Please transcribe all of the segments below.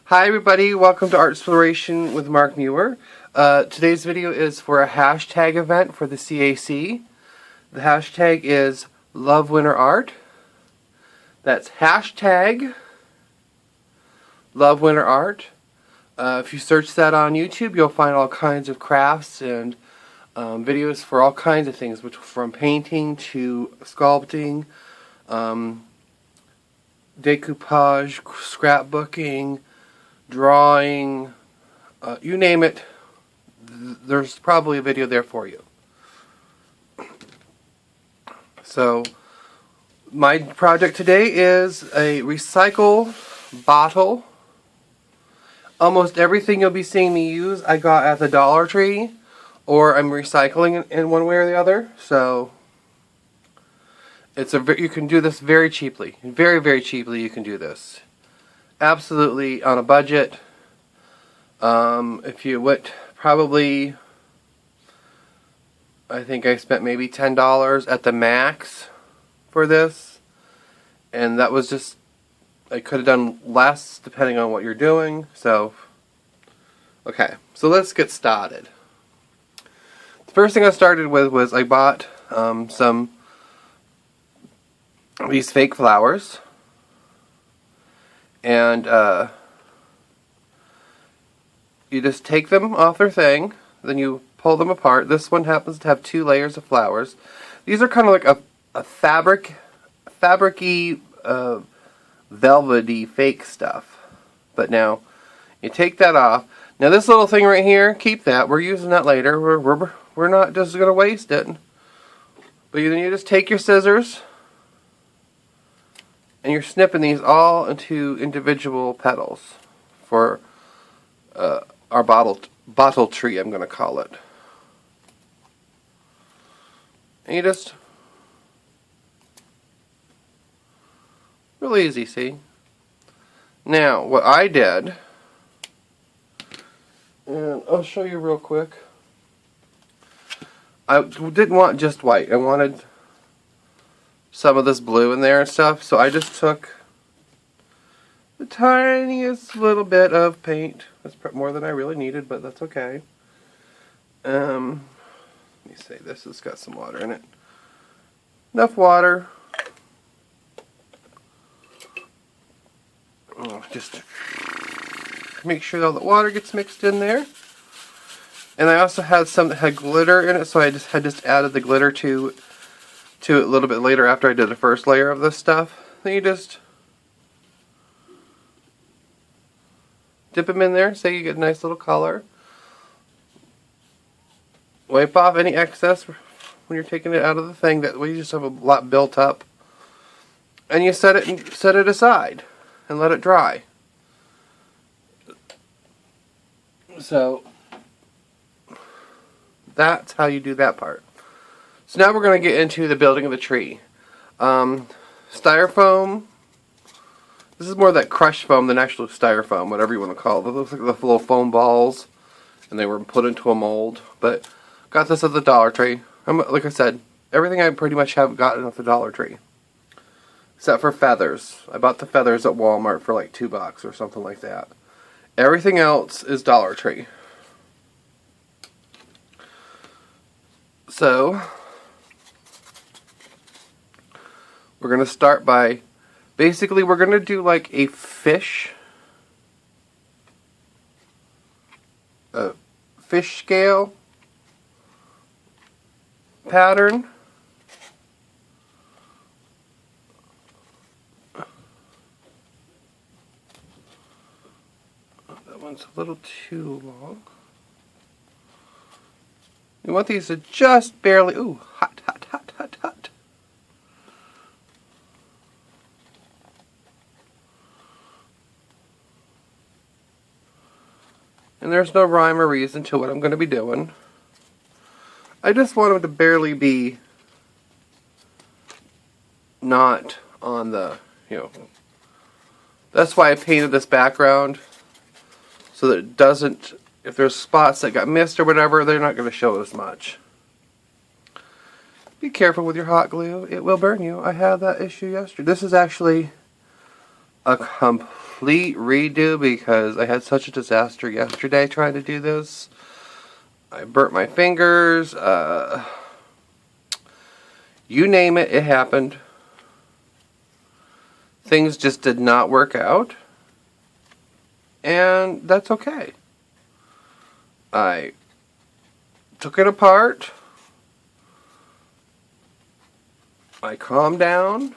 Hi everybody, welcome to Artsexploration with Mark Muir. Today's video is for a hashtag event for the CAC. The hashtag is Love Winter Art. That's hashtag Love Winter Art. If you search that on YouTube, you'll find all kinds of crafts and videos for all kinds of things, which from painting to sculpting, decoupage, scrapbooking, drawing, you name it, there's probably a video there for you. So my project today is a recycle bottle. Almost everything you'll be seeing me use I got at the Dollar Tree, or I'm recycling in one way or the other. So you can do this very cheaply. Very, very cheaply you can do this. Absolutely on a budget. If you went, probably, I think I spent maybe $10 at the max for this. And that was just, I could have done less depending on what you're doing. So, okay, so let's get started. The first thing I started with was I bought some of these fake flowers. And you just take them off their thing, then you pull them apart. This one happens to have 2 layers of flowers. These are kind of like a fabric-y, velvety fake stuff. But now, you take that off. Now this little thing right here, keep that. We're using that later. We're not just going to waste it. But then you just take your scissors, and you're snipping these all into individual petals for our bottle tree, I'm going to call it. And you just, really easy, see? Now, what I did, and I'll show you real quick. I didn't want just white. I wanted some of this blue in there and stuff, so I just took the tiniest little bit of paint. That's more than I really needed, but that's okay. Let me see, this has got some water in it. Enough water. Just make sure all the water gets mixed in there. And I also had some that had glitter in it, so I just added the glitter to it a little bit later after I did the first layer of this stuff. Then you just dip them in there, so you get a nice little color. Wipe off any excess when you're taking it out of the thing. That way you just have a lot built up. And you set it aside and let it dry. So that's how you do that part. So now we're going to get into the building of the tree. Styrofoam. This is more that crushed foam than actual styrofoam, whatever you want to call it. It looks like the little foam balls, and they were put into a mold. But got this at the Dollar Tree. Like I said, everything I pretty much have gotten at the Dollar Tree, except for feathers. I bought the feathers at Walmart for like $2 or something like that. Everything else is Dollar Tree. So we're going to start by, basically we're going to do like a fish scale pattern. That one's a little too long. You want these to just barely, ooh, hot, hot, hot, hot, hot. And there's no rhyme or reason to what I'm going to be doing. I just want them to barely be not on the, that's why I painted this background, so that it doesn't, if there's spots that got missed or whatever, they're not going to show as much. Be careful with your hot glue. It will burn you. I had that issue yesterday. This is actually a complete redo because I had such a disaster yesterday trying to do this. I burnt my fingers. You name it, it happened. Things just did not work out. And that's okay. I took it apart. I calmed down.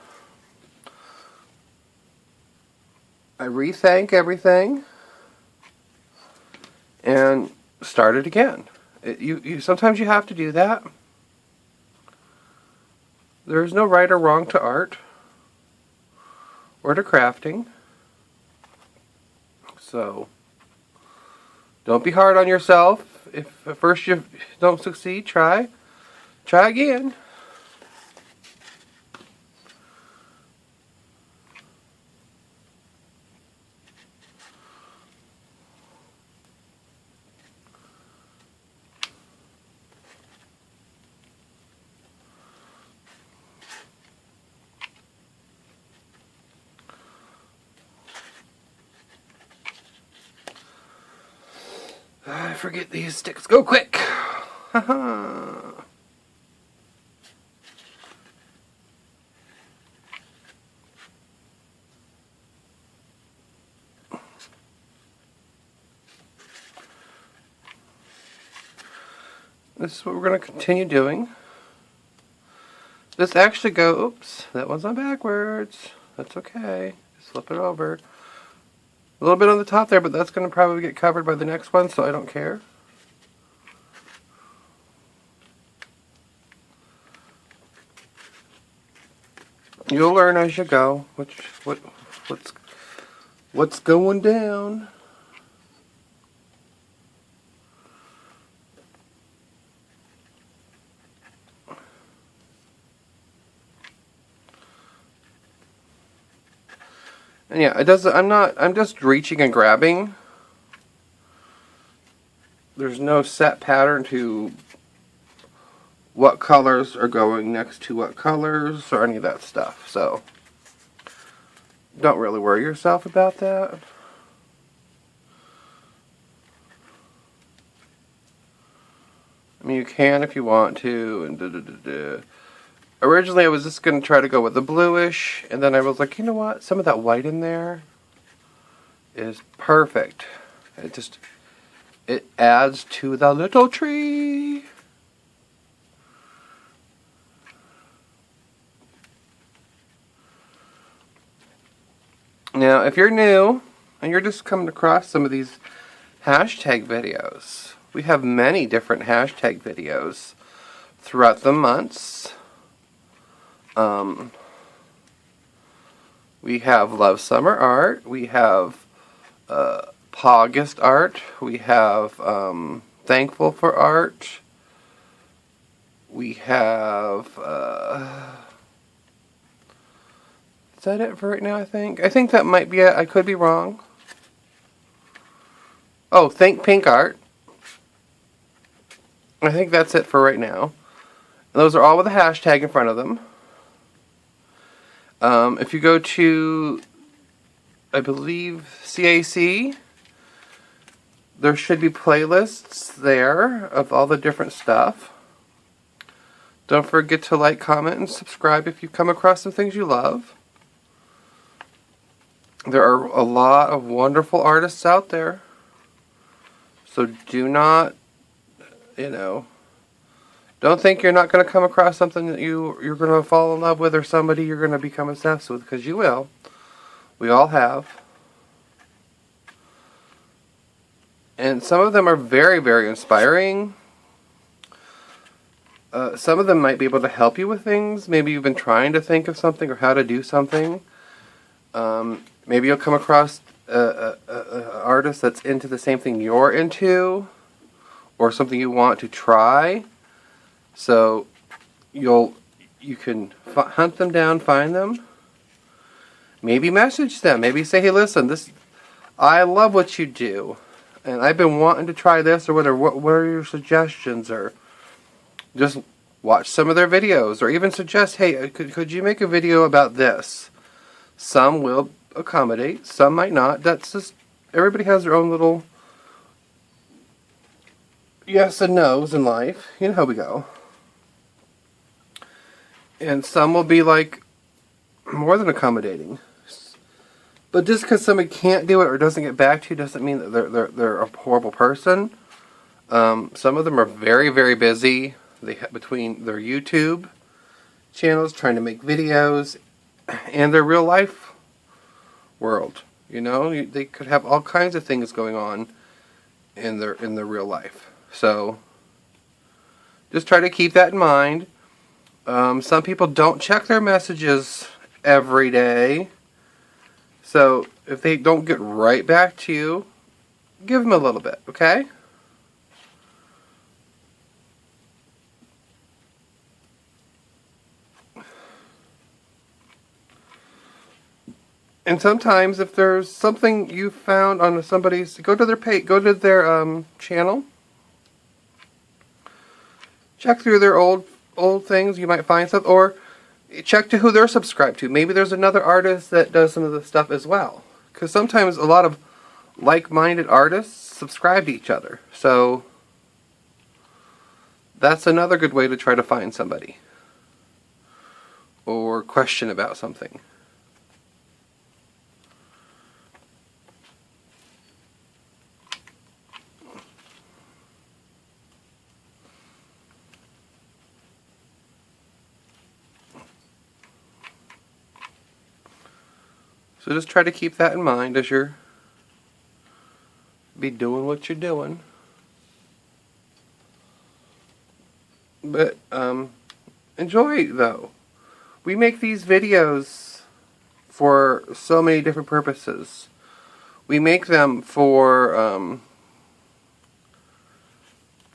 I rethink everything. And started again. Sometimes you have to do that. There's no right or wrong to art or to crafting. So don't be hard on yourself. If at first you don't succeed, try again. I forget these sticks go quick. Haha. This is what we're going to continue doing. This actually oops, that one's on backwards. That's okay. Just flip it over. A little bit on the top there, but that's going to probably get covered by the next one, so I don't care. You'll learn as you go what's going down. And yeah, I'm just reaching and grabbing. There's no set pattern to what colors are going next to what colors or any of that stuff. So don't really worry yourself about that. I mean, you can if you want to, and Originally, I was just going to try to go with the bluish, and then I was like, you know what? Some of that white in there is perfect. It adds to the little tree. Now, if you're new, and you're just coming across some of these hashtag videos, we have many different hashtag videos throughout the months. We have Love Summer Art, we have August Art, we have Thankful for Art, we have is that it for right now, I think? I think that might be it. I could be wrong. Oh, Think Pink Art. I think that's it for right now. And those are all with a hashtag in front of them. If you go to, I believe, CAC, there should be playlists there of all the different stuff. Don't forget to like, comment, and subscribe if you come across some things you love. There are a lot of wonderful artists out there. So do not, don't think you're not going to come across something that you're going to fall in love with or somebody you're going to become obsessed with, because you will. We all have. And some of them are very, very inspiring. Some of them might be able to help you with things. Maybe you've been trying to think of something or how to do something. Maybe you'll come across an artist that's into the same thing you're into, or something you want to try. So you can hunt them down, find them, maybe message them, maybe say, hey, listen, I love what you do, and I've been wanting to try this or whatever. What are your suggestions? Or just watch some of their videos, or even suggest, hey, could you make a video about this? Some will accommodate. Some might not. That's just, everybody has their own little yes and no's in life. You know how we go. And some will be like more than accommodating. But just because somebody can't do it or doesn't get back to you doesn't mean that they're a horrible person. Some of them are very, very busy. They between their YouTube channels trying to make videos and their real life world. You know, they could have all kinds of things going on in their real life. So just try to keep that in mind. Some people don't check their messages every day. So if they don't get right back to you, give them a little bit, okay? And sometimes if there's something you found on somebody's, go to their page, go to their channel. Check through their old things, you might find stuff, or check to who they're subscribed to. Maybe there's another artist that does some of the stuff as well. Because sometimes a lot of like-minded artists subscribe to each other. So that's another good way to try to find somebody. Or question about something. So just try to keep that in mind as you're be doing what you're doing. But enjoy though. We make these videos for so many different purposes. We make them for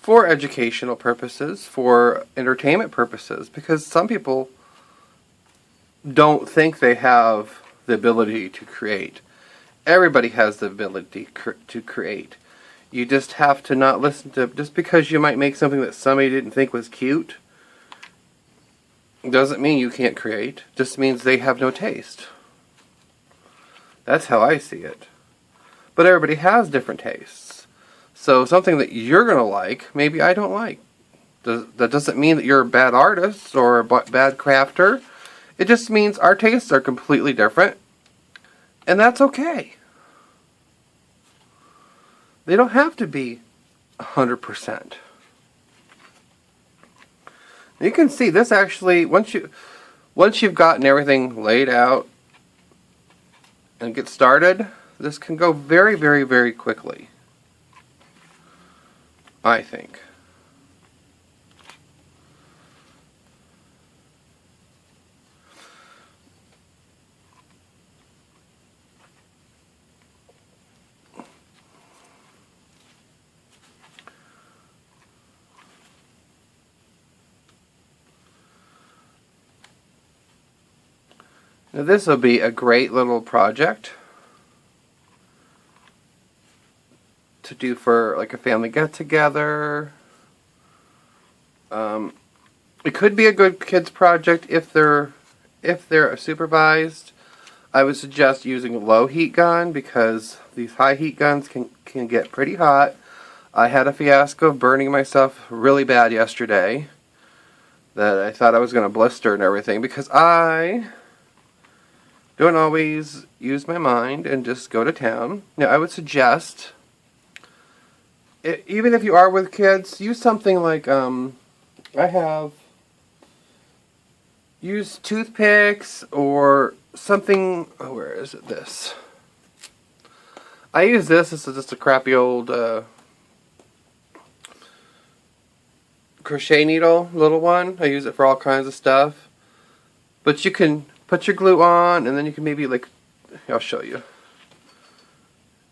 educational purposes, for entertainment purposes, because some people don't think they have the ability to create. Everybody has the ability to create. You just have to not listen to, just because you might make something that somebody didn't think was cute, doesn't mean you can't create. Just means they have no taste. That's how I see it. But everybody has different tastes. So something that you're going to like, maybe I don't like. That doesn't mean that you're a bad artist or a bad crafter. It just means our tastes are completely different, and that's okay. They don't have to be 100%. You can see this actually, once you've gotten everything laid out and get started, this can go very, very, very quickly, I think. Now this will be a great little project to do for like a family get-together. It could be a good kids project if they're supervised. I would suggest using a low heat gun because these high heat guns can get pretty hot. I had a fiasco of burning myself really bad yesterday that I thought I was going to blister and everything because I don't always use my mind and just go to town. Now, I would suggest, even if you are with kids, use something like, use toothpicks or something, where is it, this? I use this is just a crappy old crochet needle, little one. I use it for all kinds of stuff. But you can put your glue on, and then you can maybe, like, I'll show you.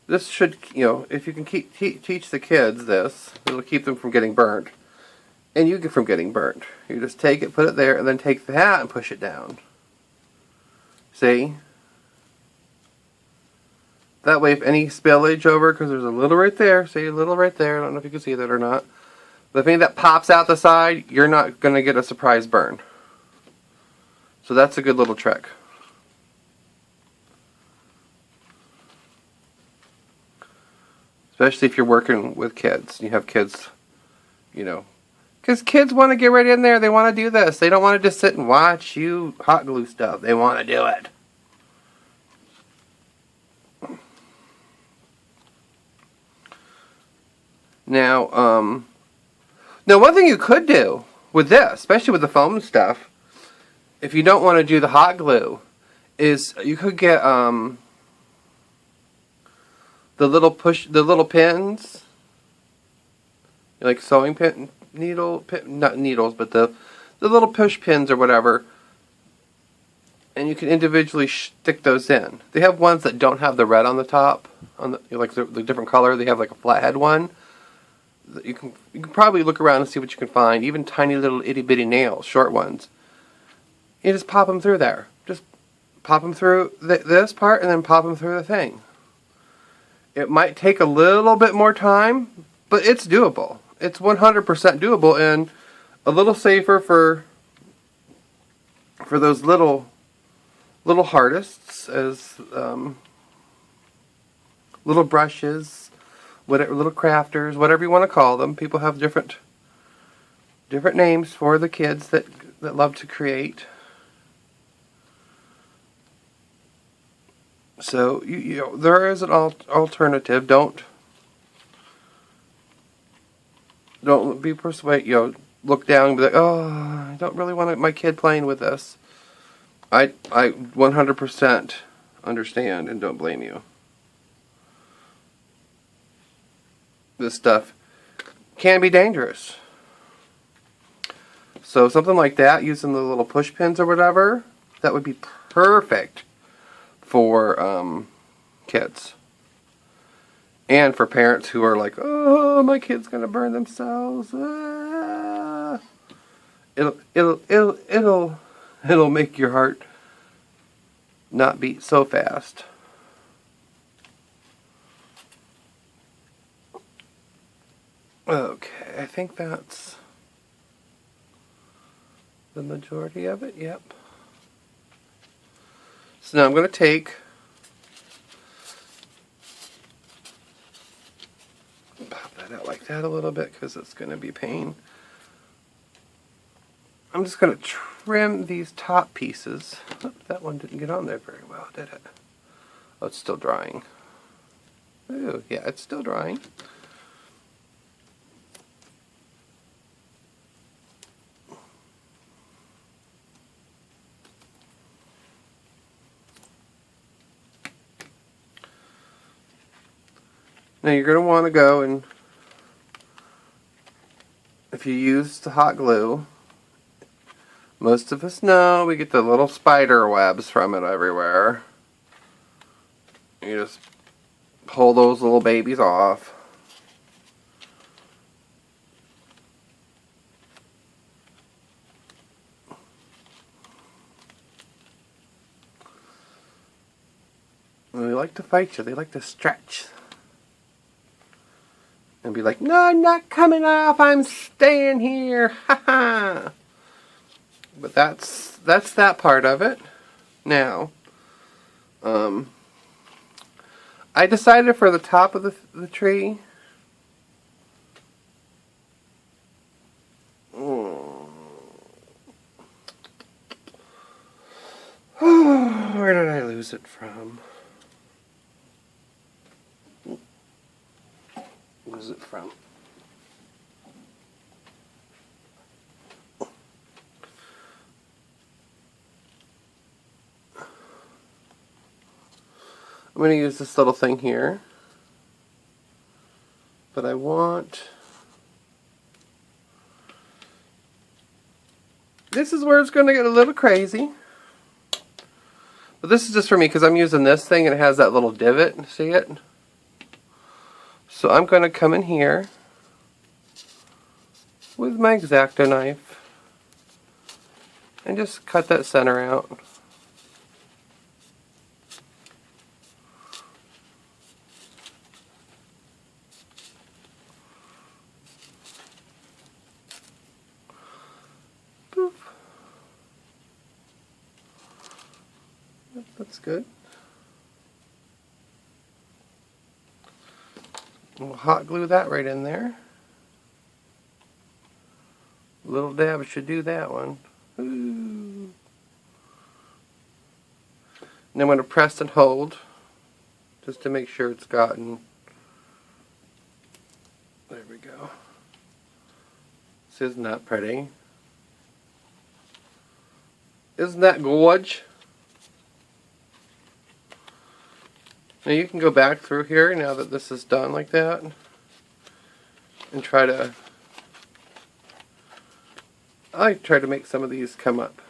This should, if you can teach the kids this, it'll keep them from getting burnt. And you get from getting burnt. You just take it, put it there, and then take that and push it down. See? That way, if any spillage over, because there's a little right there, see, a little right there, I don't know if you can see that or not. But if any of that pops out the side, you're not going to get a surprise burn. So that's a good little trick. especially if you're working with kids. You have kids, you know, because kids want to get right in there. They want to do this. They don't want to just sit and watch you hot glue stuff. They want to do it. Now, one thing you could do with this, especially with the foam stuff, if you don't want to do the hot glue, is you could get the little pins, like sewing pin, not needles, but the little push pins or whatever, and you can individually stick those in. They have ones that don't have the red on the top, on the different color. They have like a flathead one. You can probably look around and see what you can find. Even tiny little itty bitty nails, short ones. You just pop them through there. Just pop them through this part and then pop them through the thing. It might take a little bit more time, but it's doable. It's 100% doable and a little safer for those little artists as little brushes. Whatever, little crafters, whatever you want to call them. People have different names for the kids that love to create. So you know there is an alternative. Don't be persuaded. You know, look down and be like, oh, I don't really want my kid playing with this. I 100% understand and don't blame you. This stuff can be dangerous. So something like that, using the little push pins or whatever, that would be perfect for kids. And for parents who are like, oh, my kid's gonna burn themselves. Ah. It'll make your heart not beat so fast. Okay, I think that's the majority of it, yep. So now I'm going to take, pop that out like that a little bit because it's going to be pain. I'm just going to trim these top pieces. Oh, that one didn't get on there very well, did it? Oh, it's still drying. Ooh, yeah, it's still drying. Now you're going to want to go and, if you use the hot glue, most of us know we get the little spider webs from it everywhere. You just pull those little babies off. And they like to fight you. They like to stretch. And be like, no, I'm not coming off. I'm staying here. Ha ha. But that's that part of it. Now, I decided for the top of the tree. Where did I lose it from? Where's it from? I'm going to use this little thing here, but I want, this is where it's going to get a little crazy, but this is just for me because I'm using this thing and it has that little divot, see it? So I'm going to come in here with my X-Acto knife and just cut that center out. Poof. That's good. We'll hot glue that right in there. A little dab should do that one. Ooh. And I'm going to press and hold just to make sure it's gotten. There we go. This isn't that pretty. Isn't that gorge? Now you can go back through here now that this is done like that and try to. I try to make some of these come up.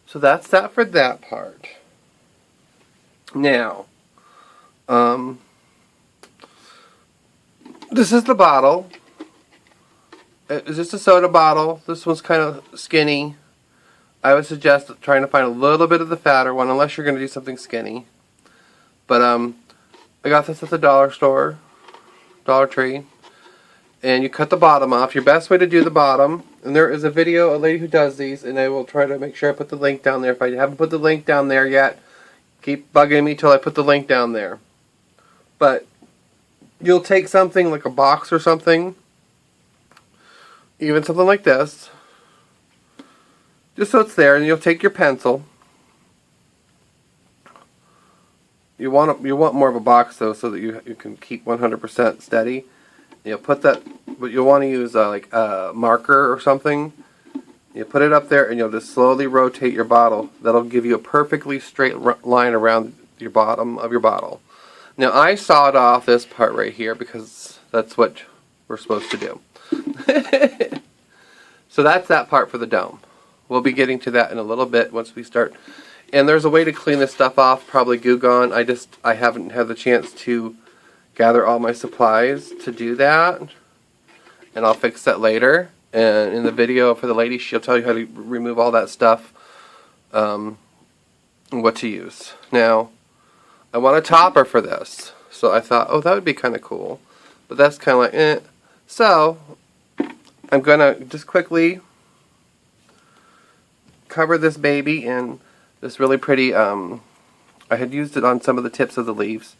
So that's that for that part. Now, this is the bottle. It's just a soda bottle. This one's kind of skinny. I would suggest trying to find a little bit of the fatter one, unless you're going to do something skinny. But I got this at the dollar store, Dollar Tree. And you cut the bottom off. Your best way to do the bottom, and there is a video, a lady who does these, and I will try to make sure I put the link down there. If I haven't put the link down there yet, keep bugging me till I put the link down there. But you'll take something like a box or something, even something like this, just so it's there, and you'll take your pencil. You want more of a box though, so that you can keep 100% steady. You'll put that, but you'll want to use like a marker or something. You put it up there, and you'll just slowly rotate your bottle. That'll give you a perfectly straight line around your bottom of your bottle. Now I sawed off this part right here because that's what we're supposed to do. So that's that part for the dome. We'll be getting to that in a little bit once we start. And there's a way to clean this stuff off, probably Goo Gone. I haven't had the chance to gather all my supplies to do that, and I'll fix that later. And in the video for the lady, she'll tell you how to remove all that stuff, and what to use. Now, I want a topper for this, so I thought, oh, that would be kind of cool, but that's kind of like, eh. So, I'm gonna just quickly cover this baby in this really pretty, I had used it on some of the tips of the leaves.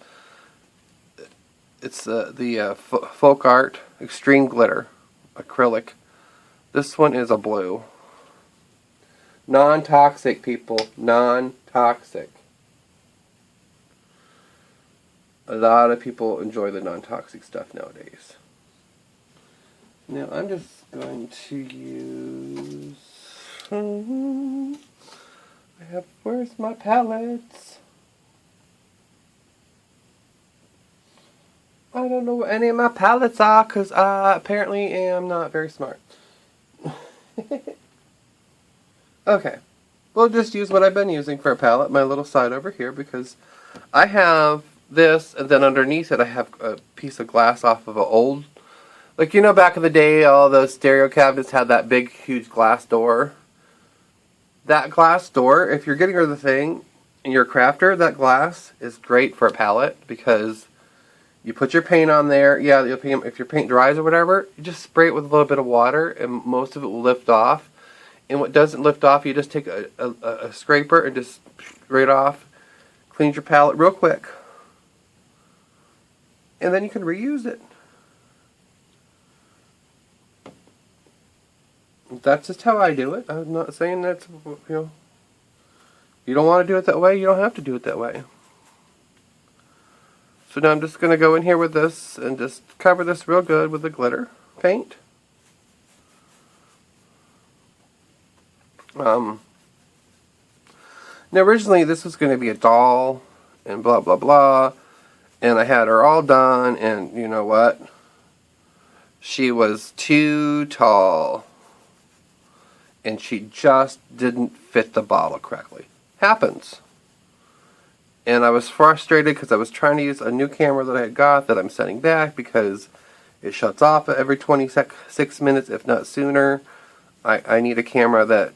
It's the Folk Art Extreme Glitter Acrylic. This one is a blue. Non-toxic, people. Non-toxic. A lot of people enjoy the non-toxic stuff nowadays. Now I'm just going to use... where's my palettes? I don't know what any of my palettes are, because I apparently am not very smart. Okay. We'll just use what I've been using for a palette, my little side over here, because I have this, and then underneath it I have a piece of glass off of an old... Like, you know, back in the day, all those stereo cabinets had that big, huge glass door. That glass door, if you're getting rid of the thing, and you're a crafter, that glass is great for a palette, because... You put your paint on there. Yeah, if your paint dries or whatever, you just spray it with a little bit of water, and most of it will lift off. And what doesn't lift off, you just take a scraper and just right off. Cleans your palette real quick. And then you can reuse it. That's just how I do it. I'm not saying that's, you don't want to do it that way, you don't have to do it that way. So now I'm just going to go in here with this and just cover this real good with the glitter paint. Now originally this was going to be a doll and blah blah blah, and I had her all done, and you know what? She was too tall, and she just didn't fit the bottle correctly. Happens. And I was frustrated because I was trying to use a new camera that I had got that I'm sending back because it shuts off every 26 minutes, if not sooner. I need a camera that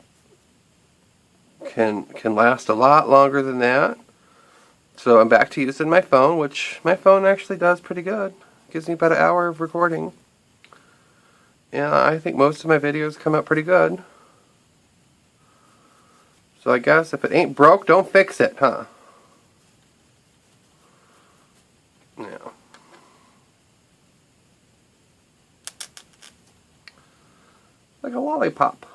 can last a lot longer than that. So I'm back to using my phone, which my phone actually does pretty good. It gives me about an hour of recording. And I think most of my videos come out pretty good. So I guess if it ain't broke, don't fix it, huh? Yeah. Like a lollipop.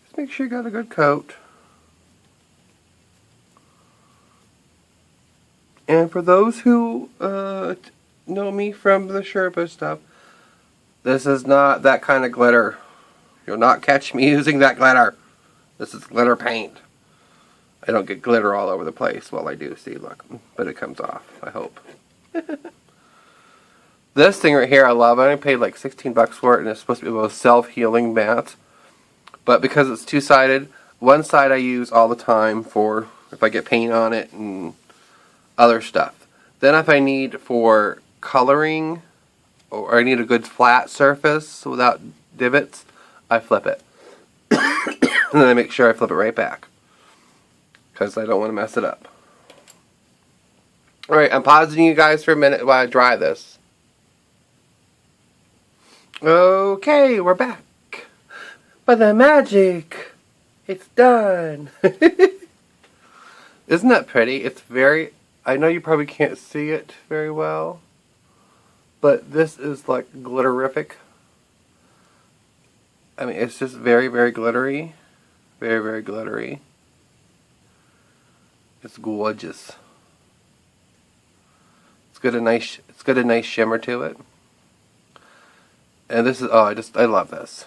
Just make sure you got a good coat. And for those who know me from the Sherpa stuff, this is not that kind of glitter. You'll not catch me using that glitter. This is glitter paint. I don't get glitter all over the place. Well, I do, see, look. But it comes off, I hope. This thing right here, I love. I only paid like 16 bucks for it, and it's supposed to be a self-healing mat. But because it's two-sided, one side I use all the time for if I get paint on it and other stuff. Then if I need for coloring, or I need a good flat surface without divots, I flip it. And then I make sure I flip it right back, because I don't want to mess it up. Alright, I'm pausing you guys for a minute while I dry this. Okay, we're back. But the magic, it's done. Isn't that pretty? It's very, I know you probably can't see it very well, but this is like glitterific. I mean, it's just very, very glittery. Very, very glittery. It's gorgeous. It's got a nice shimmer to it. And this is, oh, I love this.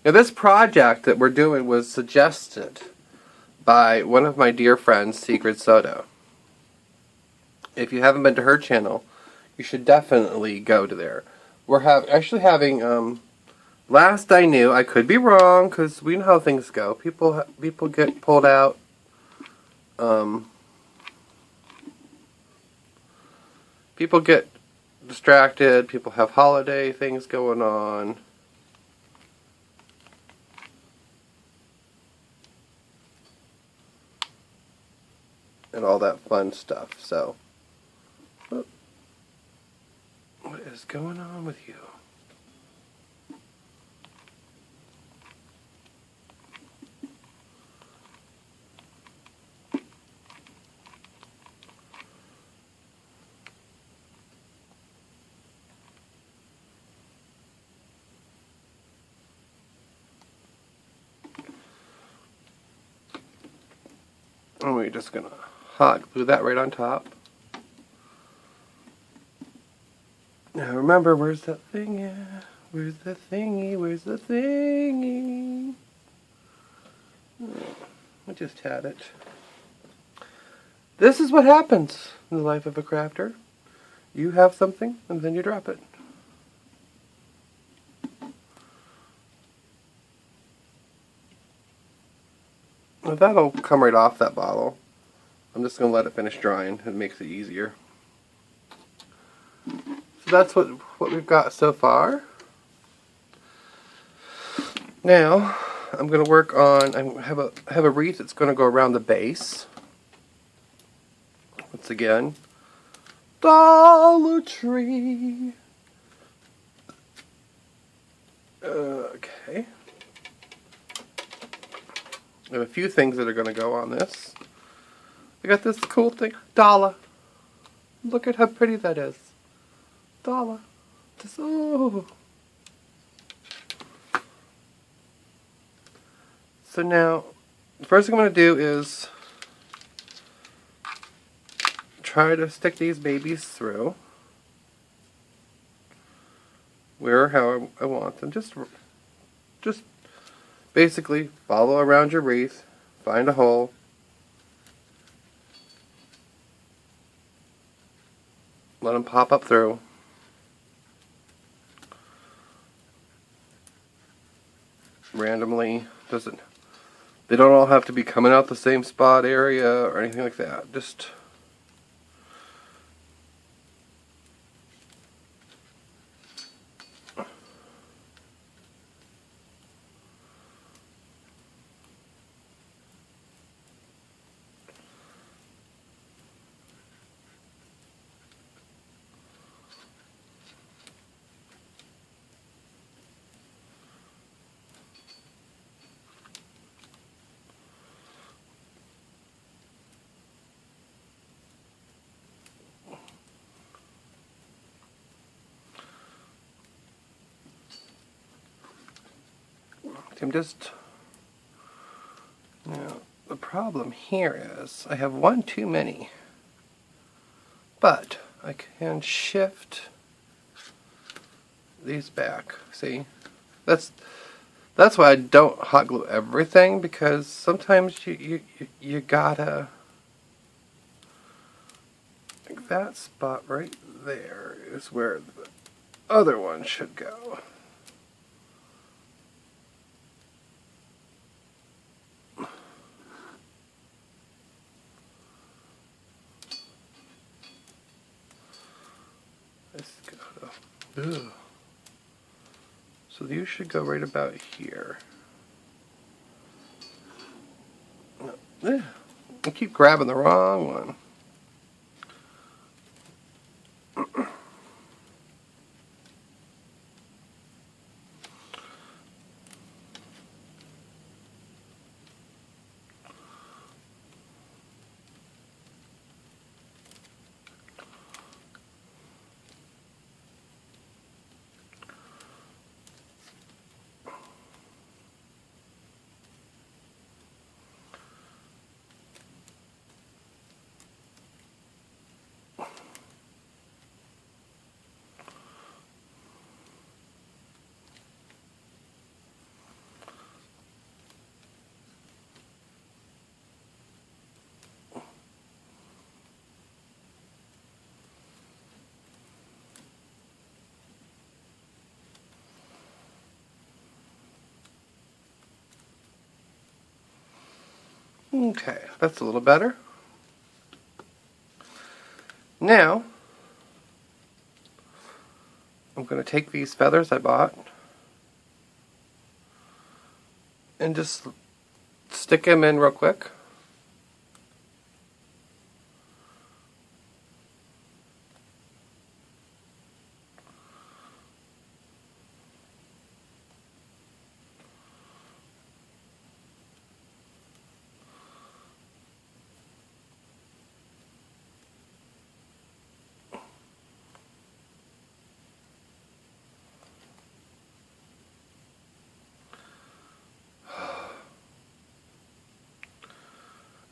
Now this project that we're doing was suggested by one of my dear friends, Secret Soto. If you haven't been to her channel, you should definitely go to there. We're actually having, last I knew, I could be wrong, because we know how things go. People get pulled out. People get distracted. People have holiday things going on. And all that fun stuff. So, what is going on with you? And we're just gonna hot glue that right on top. Now remember, where's that thing at? Where's the thingy? Where's the thingy? I just had it. This is what happens in the life of a crafter. You have something, and then you drop it. Well, that'll come right off that bottle. I'm just going to let it finish drying. It makes it easier. So that's what we've got so far. Now, I'm going to work on, I have a wreath that's going to go around the base. Once again, Dollar Tree. Okay. I have a few things that are going to go on this. I got this cool thing. Dollar. Look at how pretty that is. Dollar. Just, oh. So now, the first thing I'm going to do is try to stick these babies through. Where, how I want them. Just basically follow around your wreath, find a hole, let them pop up through. Randomly, they don't all have to be coming out the same spot area or anything like that. Just I'm just... Now, the problem here is I have one too many. But I can shift these back. See? That's why I don't hot glue everything, because sometimes you gotta, like, that spot right there is where the other one should go. Let's go. Ugh. So you should go right about here. I keep grabbing the wrong one. Okay, that's a little better. Now, I'm going to take these feathers I bought and just stick them in real quick.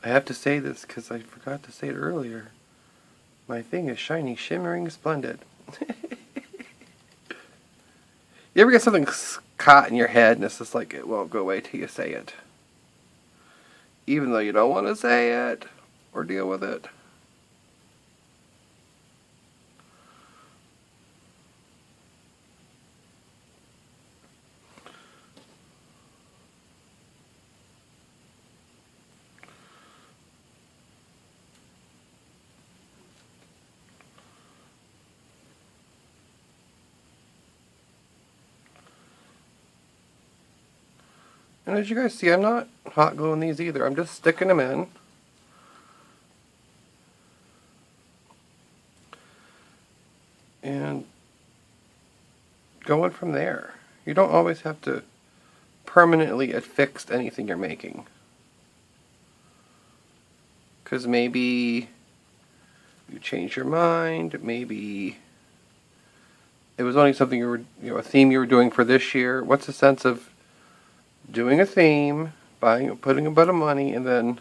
I have to say this because I forgot to say it earlier. My thing is shiny, shimmering, splendid. You ever get something caught in your head and it's just like it won't go away till you say it? Even though you don't want to say it or deal with it. And as you guys see, I'm not hot gluing these either. I'm just sticking them in. And going from there. You don't always have to permanently affix anything you're making. Because maybe you change your mind, maybe it was only something you were, a theme you were doing for this year. What's the sense of doing a theme, putting a bit of money, and then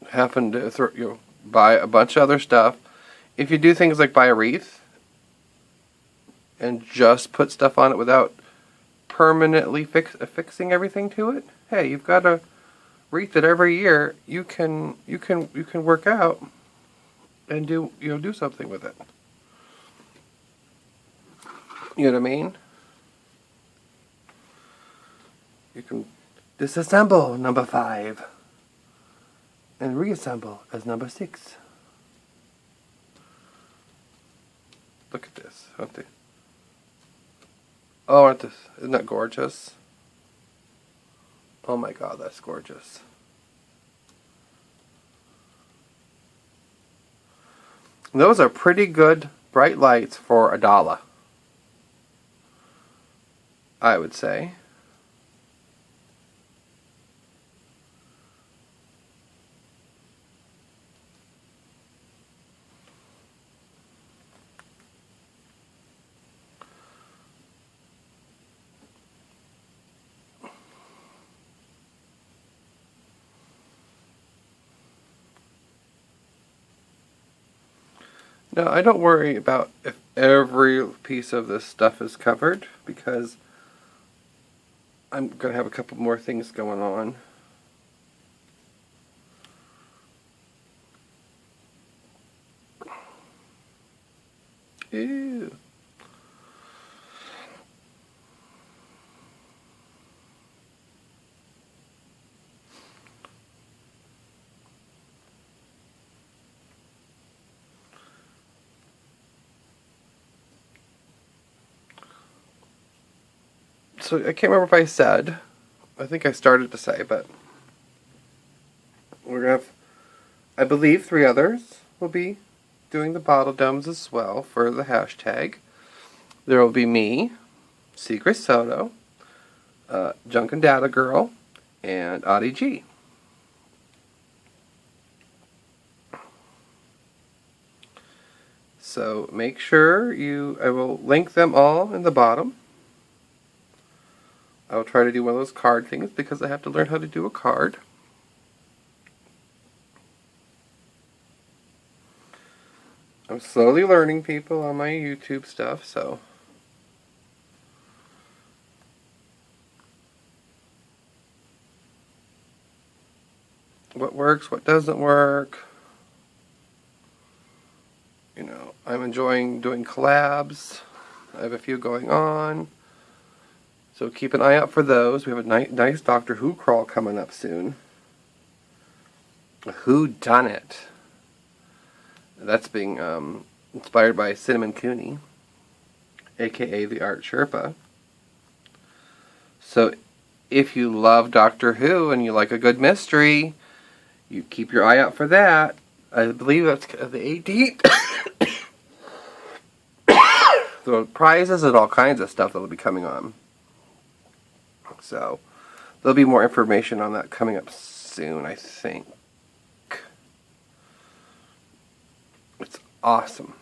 having to buy a bunch of other stuff? If you do things like buy a wreath and just put stuff on it without permanently affixing everything to it, hey, you've got a wreath that every year you can work out and do something with it. You know what I mean? You can disassemble number 5 and reassemble as number 6. Look at this, aren't they? Oh, isn't that gorgeous? Oh my God, that's gorgeous. Those are pretty good bright lights for $1, I would say. Now, I don't worry about if every piece of this stuff is covered, because I'm going to have a couple more things going on. Ew. So I can't remember if I said, I think I started to say, but we're going to have, I believe 3 others will be doing the bottle domes as well for the hashtag. There will be me, Secret Soto, JunkingDataGirl, and AudieG. So make sure I will link them all in the bottom. I will try to do one of those card things because I have to learn how to do a card. I'm slowly learning, people, on my YouTube stuff, so what works, what doesn't work. You know, I'm enjoying doing collabs. I have a few going on. So keep an eye out for those. We have a nice Doctor Who crawl coming up soon. Who Done It? That's being inspired by Cinnamon Cooney, aka the Art Sherpa. So if you love Doctor Who and you like a good mystery, you keep your eye out for that. I believe that's the 18th. There are prizes and all kinds of stuff that will be coming on. So there'll be more information on that coming up soon, I think. It's awesome.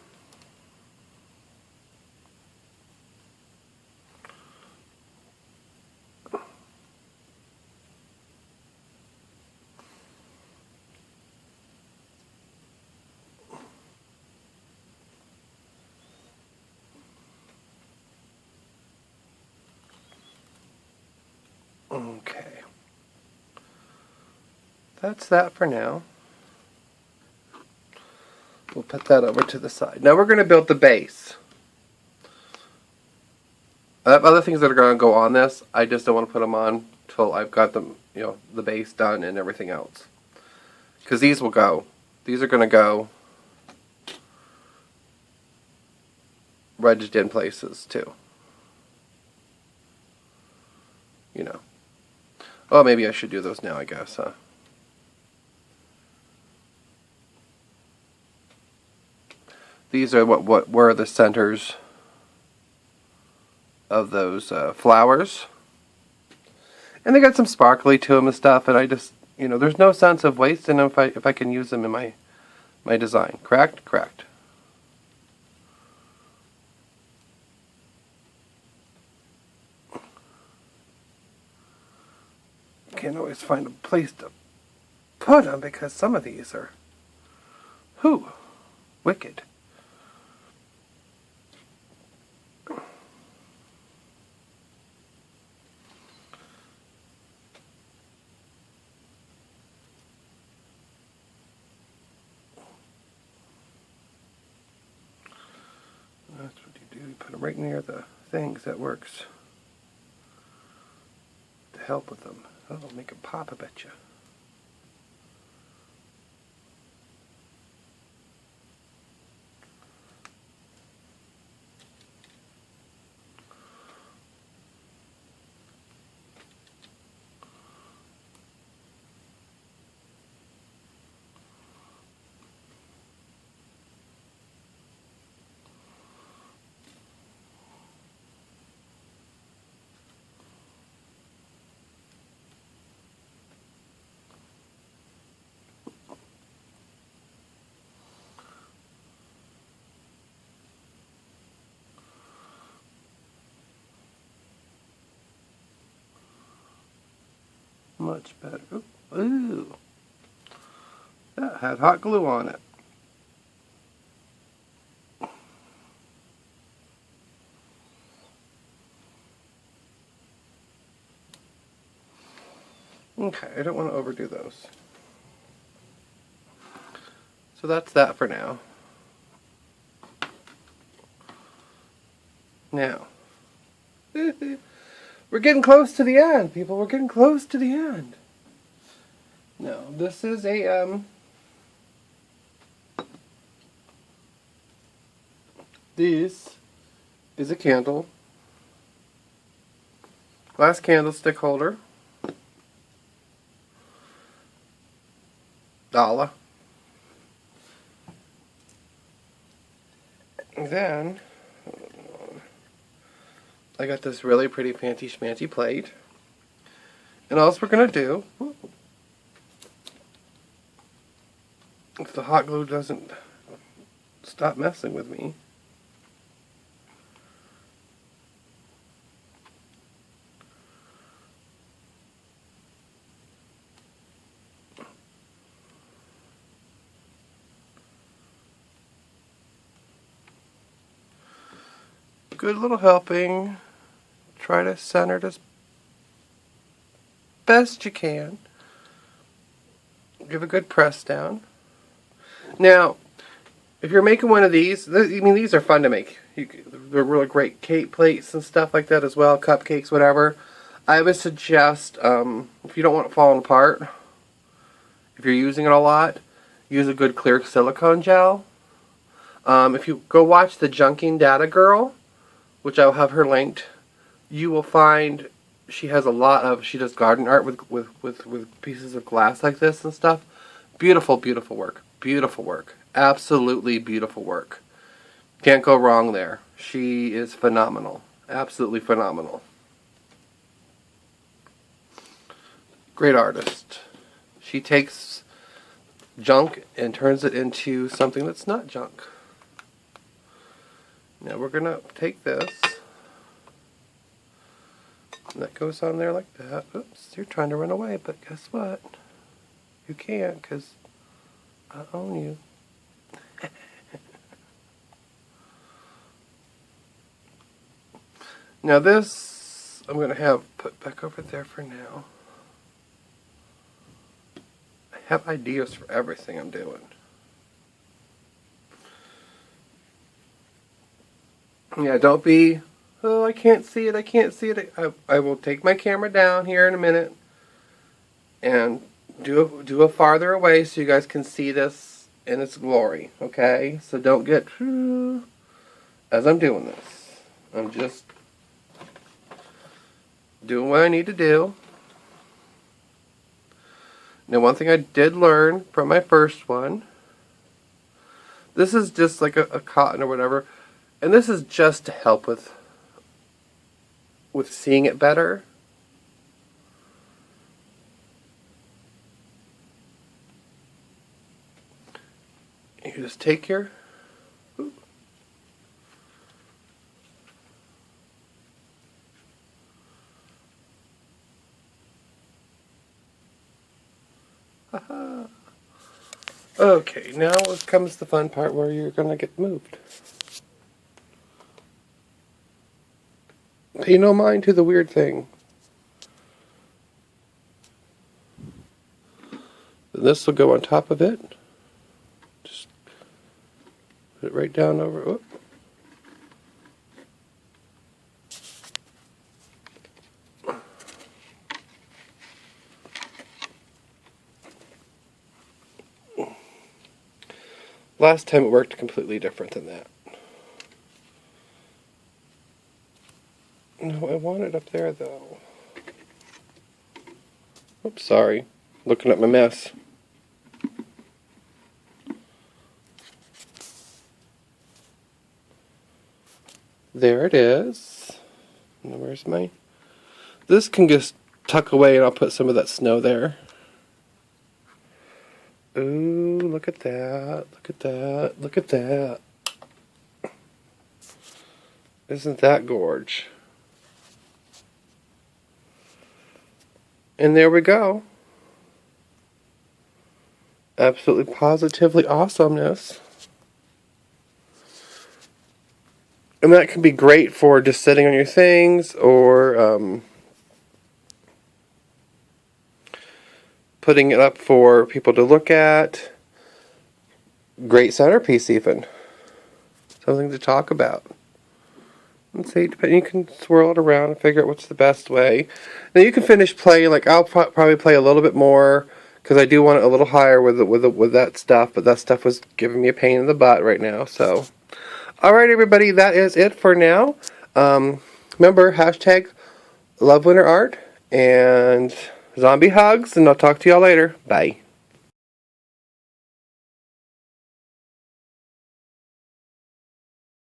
Okay. That's that for now. We'll put that over to the side. Now we're going to build the base. I have other things that are going to go on this. I just don't want to put them on till I've got them, the base done and everything else. Because these will go. These are going to go wedged in places too. Oh, maybe I should do those now, I guess, huh? These are what were the centers of those flowers. And they got some sparkly to them and stuff, and I just, there's no sense of wasting them if I can use them in my design. Correct? Correct. Can't always find a place to put them because some of these are, wicked. That's what you do. You put them right near the things. That works to help with them. That'll make them pop, I bet you. Much better. Ooh. That had hot glue on it. Okay, I don't want to overdo those. So that's that for now. Now, we're getting close to the end, people. We're getting close to the end. Now, this is a, this is a candle. Glass candlestick holder. Dollar. And then I got this really pretty fancy schmancy plate. And all we're going to do, if the hot glue doesn't stop messing with me, good little helping. Try to center it as best you can. Give a good press down. Now, if you're making one of these, I mean, these are fun to make. They're really great cake plates and stuff like that as well, cupcakes, whatever. I would suggest, if you don't want it falling apart, if you're using it a lot, use a good clear silicone gel. If you go watch TheJunkingDataGirl, which I'll have her linked, you will find she has a lot of, she does garden art with pieces of glass like this and stuff. Beautiful, beautiful work. Beautiful work. Absolutely beautiful work. Can't go wrong there. She is phenomenal. Absolutely phenomenal. Great artist. She takes junk and turns it into something that's not junk. Now we're going to take this, and that goes on there like that. Oops, you're trying to run away, but guess what? You can't, because I own you. Now this, I'm going to have put back over there for now. I have ideas for everything I'm doing. Yeah, don't be, oh, I can't see it, I can't see it. I will take my camera down here in a minute and do a farther away so you guys can see this in its glory, okay? So don't get, as I'm doing this. I'm just doing what I need to do. Now, one thing I did learn from my first one, this is just like a cotton or whatever, and this is just to help with seeing it better. You just take your okay, now comes the fun part where you're going to get moved. Pay no mind to the weird thing. This will go on top of it. Just put it right down over. Whoop. Last time it worked completely different than that. No, I want it up there though. Oops, sorry. Looking at my mess. There it is. Now where's my... This can just tuck away and I'll put some of that snow there. Ooh, look at that. Look at that. Look at that. Isn't that gorge? And there we go. Absolutely positively awesomeness. And that can be great for just sitting on your things, or putting it up for people to look at. Great centerpiece even. Something to talk about. Let's see, you can swirl it around and figure out what's the best way. Now you can finish playing, like I'll probably play a little bit more, because I do want it a little higher with that stuff, but that stuff was giving me a pain in the butt right now, so. Alright everybody, that is it for now. Remember, hashtag love winter art, and zombie hugs, and I'll talk to y'all later. Bye.